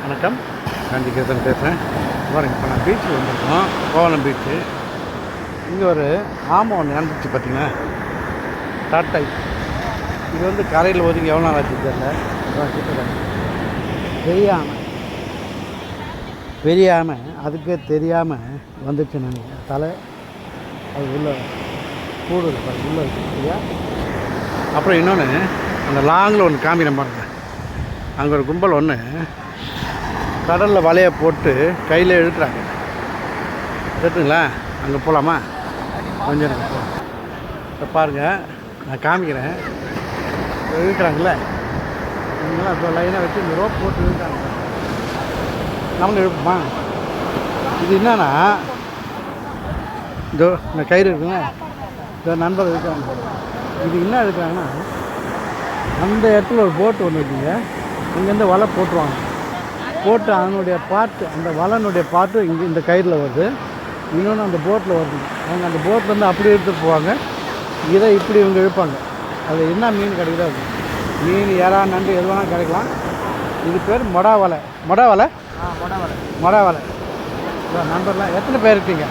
வணக்கம், காந்தி கேசன் பேசுகிறேன். பாருங்க, இப்போ நான் பீச்சுக்கு வந்திருக்கோம், கோவளம் பீச்சு. இங்கே ஒரு ஆமை ஒன்று இறந்துச்சு பார்த்தீங்கன்னா, டாட்டா. இது வந்து கரையில் ஒதுங்கி எவ்வளோ நாள் ஆச்சு தெரியல. பெரிய ஆமை அதுக்கே தெரியாமல் வந்துச்சு நினைக்கிறேன். தலை அது உள்ள கூடு உள்ளே இருக்கு சரியா. அப்புறம் இன்னொன்று, அந்த லாங்கில் ஒன்று காமிக்கிறேன் பாருங்க. அங்கே ஒரு கும்பல் ஒன்று கடலில் வலையை போட்டு கையில் இழுக்கிறாங்க. கேட்டுங்களா? அங்கே போகலாமா? கொஞ்சம் இப்போ பாருங்கள், நான் காமிக்கிறேன். இழுக்கிறாங்களே இவங்களாம் இப்போ லைனாக வச்சு இந்த ரோப் போட்டு இழுக்கிறாங்க. நம்மளும் இழுப்போமா? இது என்னன்னா, இதோ இந்த கயிறு இருக்குங்க, இதோ நண்பர் இருக்கிறாங்க. இது என்ன எடுக்கிறாங்கன்னா, அந்த இடத்துல ஒரு போட்டு ஒன்று இருக்குங்க, இங்கேருந்து வலை போட்டுருவாங்க. போட்டு அதனுடைய பார்ட்டு, அந்த வலைனுடைய பார்ட்டு இங்கே இந்த கயிறில் வருது, இன்னொன்று அந்த போட்டில் வருது. அவங்க அந்த போட்லேருந்து அப்படி எடுத்துகிட்டு போவாங்க, இதை இப்படி இவங்க இழுப்பாங்க. அது என்ன மீன் கிடைக்குதோ அது மீன், இறா, நண்டு எது வேணால் கிடைக்கலாம். இது பேர் மொடா வலை. மொடா வலை நண்பர்லாம் எத்தனை பேர் இருக்கீங்க?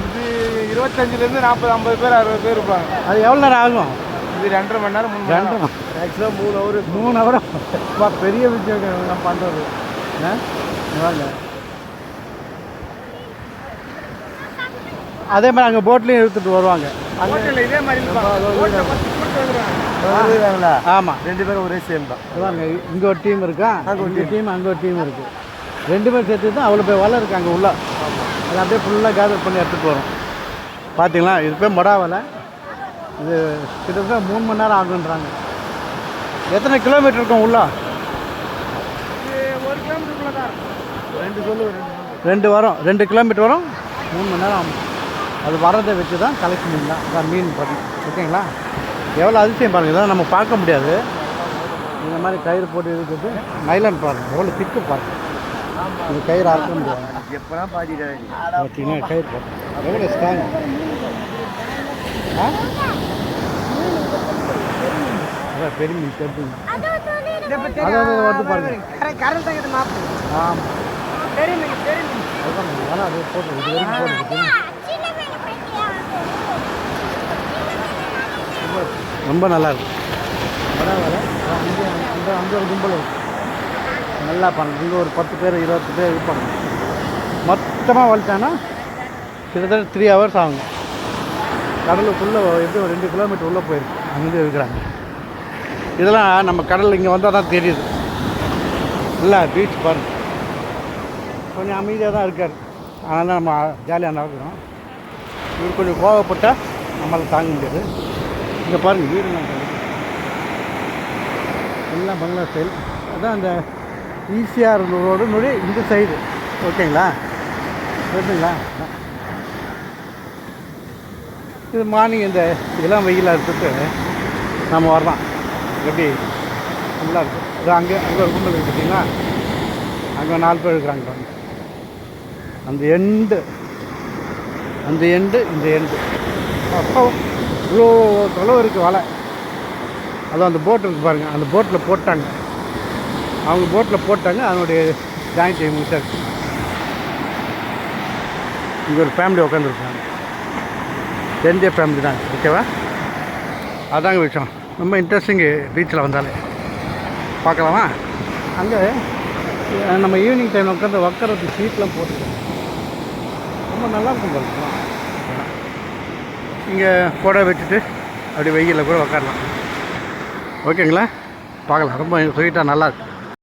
இது 25லேருந்து 40, 50 பேர், 60 பேர் இருப்பாங்க. அது எவ்வளோ நேரம் ஆகும்? இது 2.5 மணி நேரம், 3 மணி நேரம், மேக்ஸிமம் 3 ஹவர். பெரிய விஷயம் நான் பண்ணுறது. வாங்க, அதே மாதிரி அங்கே போட்லேயும் இழுத்துட்டு வருவாங்க. இதே மாதிரி ஆமாம், 2 பேரும் ஒரே சேம் தான். வாங்க, இங்கே ஒரு டீம் இருக்கா, அங்கே ஒரு டீம் இருக்குது. 2 பேர் சேர்த்து தான் அவ்வளோ பேர் வலை இருக்குது அங்கே உள்ள. அது அப்படியே ஃபுல்லாக கேதர் பண்ணி எடுத்துகிட்டு வரும். பார்த்தீங்களா? இது பேர் மொடா வலை. இது கிட்டத்தட்ட 3 மணி நேரம் ஆகுன்றாங்க. எத்தனை கிலோமீட்டர் இருக்கும் உள்ள? 1 கிலோமீட்டருக்குள்ள தான். 2 கிலோமீட்டர் வரும், 3 மணி நேரம் ஆகும். அது வரதை வச்சு தான் கலெக்ஷன் மீன் தான். அதான் மீன் பண்ணி ஓகேங்களா? எவ்வளோ அதிசயம் பாருங்கள், இதெல்லாம் நம்ம பார்க்க முடியாது. இந்த மாதிரி கயிறு போட்டு இருக்குது. நைலான் பாருங்கள், எவ்வளோ திக்கு பாருங்கள். இந்த கயிறு அறுக்க முடியாது. எப்போனா பாதிட்டு பார்த்தீங்கன்னா கயிறு போட்டு எவ்வளோ ஸ்ட்ராங். அதான் பெரிய மீன் தெரிஞ்சுங்க. அதாவது வந்து பாருங்கள். ஆமாம், அதுதான் வேணா அது போட்டு இது வரைக்கும் போட்டு ரொம்ப நல்லா இருக்கும். பரவாயில்ல. அங்கே ஒரு கும்பல் இருக்கும், நல்லா பண்ணணும். இங்கே ஒரு 10 பேர் 20 பேர் இருப்பாங்க. மொத்தமாக வலிச்சாங்கன்னா கிட்டத்தட்ட 3 ஹவர்ஸ் ஆகுங்க. கடலுக்குள்ளே எப்படி 2 கிலோமீட்டர் உள்ளே போயிருக்கு, அங்கேருந்து இருக்கிறாங்க. இதெல்லாம் நம்ம கடல் இங்கே வந்தால் தான் தெரியுது. இல்லை பீச் பாருங்க, கொஞ்சம் அமைதியாக தான் இருக்கார். அதனால் நம்ம ஜாலியாக நடக்கிறோம். இவர் கொஞ்சம் கோவப்பட்டால் நம்மளால் தாங்க முடியாது. இங்கே பாருங்கள், வீடுலாம் எல்லாம் பங்களா ஸ்டைல். அதான் அந்த ஈஸியாக ரோடு நொடி இந்த சைடு. ஓகேங்களா? சரிங்களா? இது மார்னிங் இந்த இளம் வெயிலாக எடுத்துட்டு நம்ம வரலாம். எப்படி நல்லா இருக்கும். அது அங்கே ஒரு கும்பல் இருக்குது பார்த்தீங்களா? அங்கே 4 பேர் இருக்கிறாங்க பாருங்க. அந்த எண்டு இந்த எண்டு அப்போ இவ்வளோ தொலைவு இருக்குது வலை. அதுவும் அந்த போட் இருக்குது பாருங்கள், அந்த போட்டில் போட்டாங்க. அவங்க போட்டில் போட்டாங்க, அதனுடைய ஜாயிண்ட் முடிச்சாரு. இங்கே ஒரு ஃபேமிலி உட்காந்துருக்காங்க, தெரிஞ்ச ஃபேமிலி தான். ஓகேவா? அதாங்க விஷயம். ரொம்ப இன்ட்ரெஸ்டிங்கு. பீச்சில் வந்தாலே பார்க்கலாமா? அங்கே நம்ம ஈவினிங் டைம் உட்காந்து உட்காரத்துக்கு சீட்லாம் போட்டுருக்கோம், ரொம்ப நல்லாயிருக்கும் பாருங்க. இங்கே கொடை வச்சுட்டு அப்படி வெயிலில் கூட உட்காரலாம். ஓகேங்களா? பார்க்கலாம், ரொம்ப ஸ்வீட்டாக நல்லாயிருக்கு.